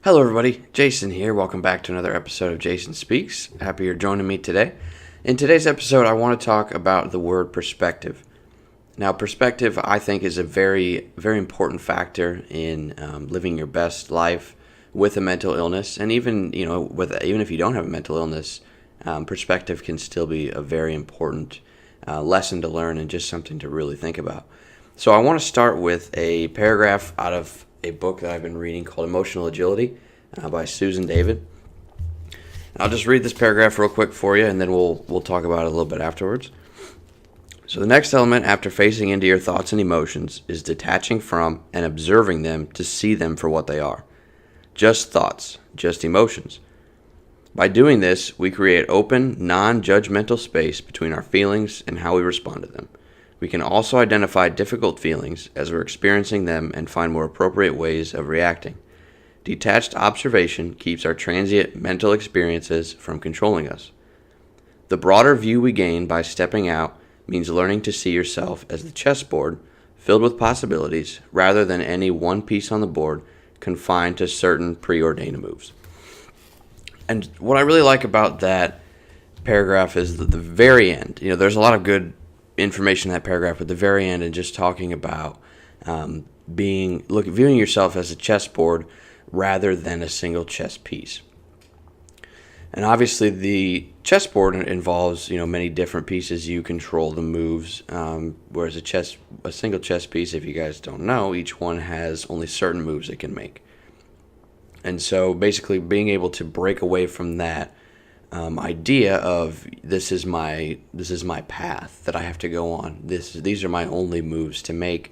Hello, everybody. Jason here. Welcome back to another episode of Jason Speaks. Happy you're joining me today. In today's episode, I want to talk about the word perspective. Now, perspective, I think, is a very, very important factor in living your best life with a mental illness, and even if you don't have a mental illness, perspective can still be a very important lesson to learn and just something to really think about. So, I want to start with a paragraph out of a book that I've been reading called Emotional Agility by Susan David. I'll just read this paragraph real quick for you, and then we'll talk about it a little bit afterwards. So the next element after facing into your thoughts and emotions is detaching from and observing them to see them for what they are. Just thoughts, just emotions. By doing this, we create open, non-judgmental space between our feelings and how we respond to them. We can also identify difficult feelings as we're experiencing them and find more appropriate ways of reacting. Detached observation keeps our transient mental experiences from controlling us. The broader view we gain by stepping out means learning to see yourself as the chessboard filled with possibilities rather than any one piece on the board confined to certain preordained moves. And what I really like about that paragraph is the very end. There's a lot of good information in that paragraph at the very end, and just talking about viewing yourself as a chessboard rather than a single chess piece. And obviously, the chessboard involves many different pieces. You control the moves, whereas a single chess piece, if you guys don't know, each one has only certain moves it can make. And so, basically, being able to break away from that idea of this is my path that I have to go on. These are my only moves to make.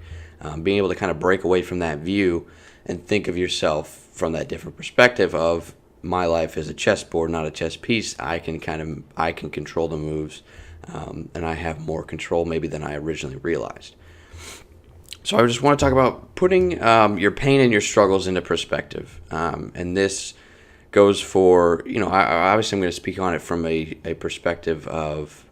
Being able to kind of break away from that view and think of yourself from that different perspective of my life is a chessboard, not a chess piece. I can control the moves, and I have more control maybe than I originally realized. So I just want to talk about putting your pain and your struggles into perspective, and this goes for, obviously I'm going to speak on it from a perspective of,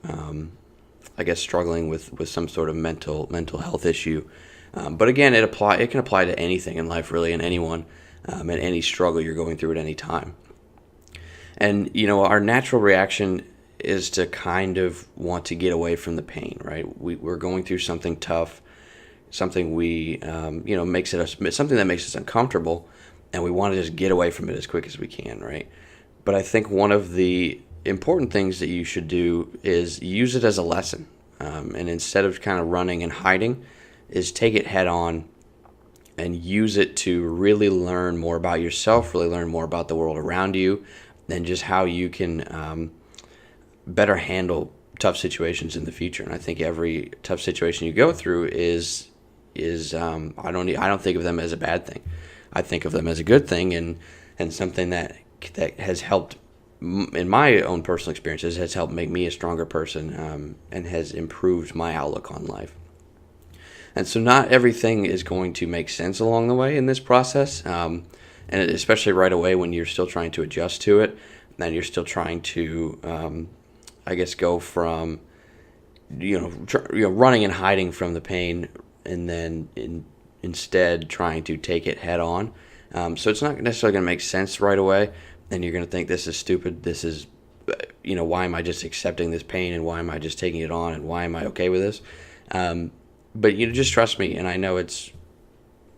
struggling with some sort of mental health issue. But again, it can apply to anything in life, really, and anyone, and any struggle you're going through at any time. And, our natural reaction is to kind of want to get away from the pain, right? We're going through something tough, something makes it something that makes us uncomfortable, and we want to just get away from it as quick as we can, right? But I think one of the important things that you should do is use it as a lesson. And instead of kind of running and hiding, is take it head on and use it to really learn more about yourself, really learn more about the world around you, and just how you can better handle tough situations in the future. And I think every tough situation you go through is I don't think of them as a bad thing. I think of them as a good thing, and something that has helped, in my own personal experiences, has helped make me a stronger person, and has improved my outlook on life. And so not everything is going to make sense along the way in this process, and especially right away when you're still trying to adjust to it, and you're still trying to, go from, running and hiding from the pain, and then instead trying to take it head on. So it's not necessarily going to make sense right away, and you're going to think this is stupid. This is, why am I just accepting this pain, and why am I just taking it on, and why am I okay with this? But just trust me, and I know it's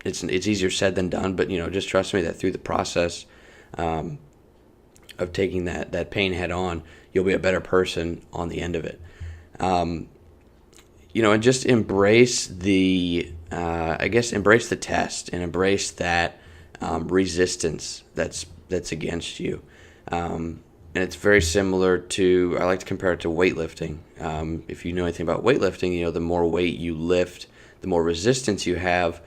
easier said than done, but just trust me that through the process of taking that pain head on, you'll be a better person on the end of it. And just embrace the test, and embrace that resistance that's against you. And it's very similar to, I like to compare it to weightlifting. If you know anything about weightlifting, the more weight you lift, the more resistance you have.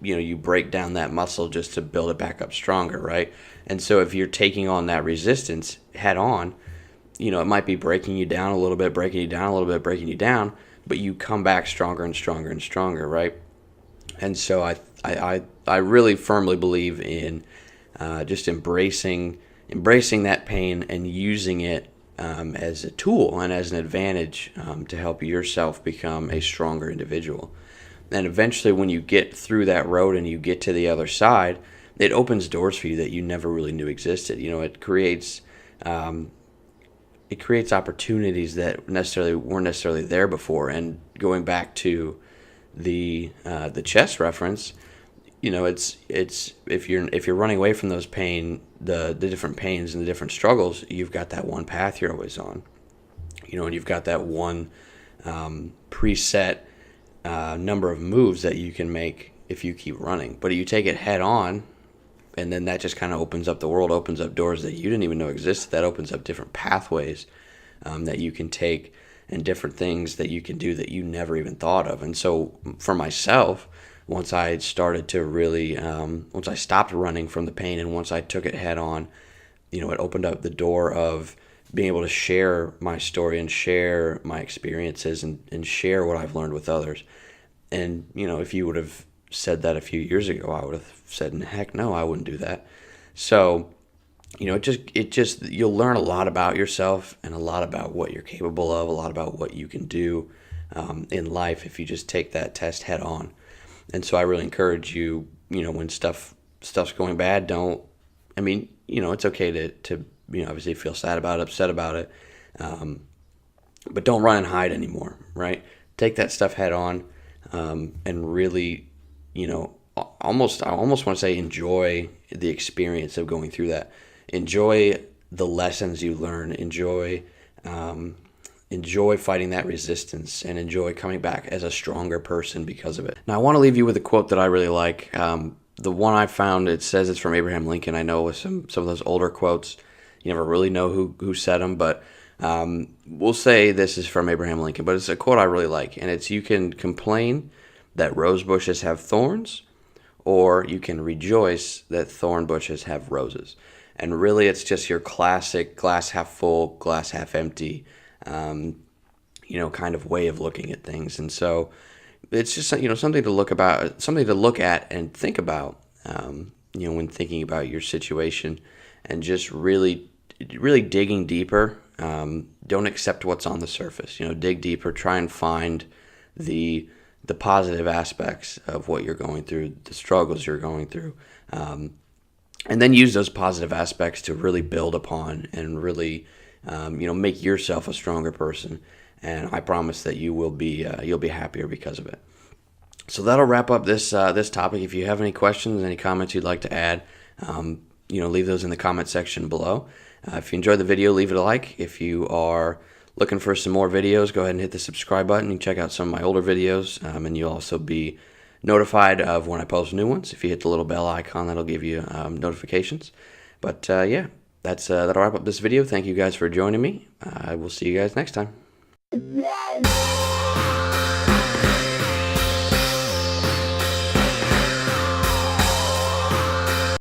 You break down that muscle just to build it back up stronger, right? And so if you're taking on that resistance head on, it might be breaking you down a little bit, breaking you down, but you come back stronger and stronger and stronger, right? And so I really firmly believe in just embracing that pain and using it as a tool and as an advantage to help yourself become a stronger individual. And eventually when you get through that road and you get to the other side, it opens doors for you that you never really knew existed. It creates opportunities that weren't necessarily there before. And going back to the chess reference, it's if you're running away from those the different pains and the different struggles, you've got that one path you're always on, and you've got that one preset number of moves that you can make if you keep running. But you take it head on, and then that just kind of opens up the world, opens up doors that you didn't even know existed. That opens up different pathways that you can take, and different things that you can do that you never even thought of. And so for myself, once I started to really, once I stopped running from the pain and once I took it head on, it opened up the door of being able to share my story and share my experiences and share what I've learned with others. And, if you would have said that a few years ago, I would have said, heck no, I wouldn't do that. So, you'll learn a lot about yourself and a lot about what you're capable of, a lot about what you can do in life if you just take that test head on. And so I really encourage you, when stuff's going bad, it's okay to obviously feel sad about it, upset about it, but don't run and hide anymore, right? Take that stuff head on, and really, I almost want to say enjoy the experience of going through that. Enjoy the lessons you learn. Enjoy fighting that resistance, and enjoy coming back as a stronger person because of it. Now, I want to leave you with a quote that I really like. The one I found, it says it's from Abraham Lincoln. I know with some of those older quotes, you never really know who said them, but we'll say this is from Abraham Lincoln. But it's a quote I really like, and it's, "You can complain that rose bushes have thorns, or you can rejoice that thorn bushes have roses." And really, it's just your classic glass half full, glass half empty, kind of way of looking at things. And so it's just, something to look at and think about, when thinking about your situation, and just really, really digging deeper. Don't accept what's on the surface. Dig deeper. Try and find the positive aspects of what you're going through, the struggles you're going through. And then use those positive aspects to really build upon and really, make yourself a stronger person. And I promise that you'll be happier because of it. So that'll wrap up this topic. If you have any questions, any comments you'd like to add, leave those in the comment section below. If you enjoyed the video, leave it a like. If you are looking for some more videos, go ahead and hit the subscribe button. You can check out some of my older videos, and you'll also be notified of when I post new ones. If you hit the little bell icon, that'll give you notifications. But that'll wrap up this video. Thank you guys for joining me. I will see you guys next time.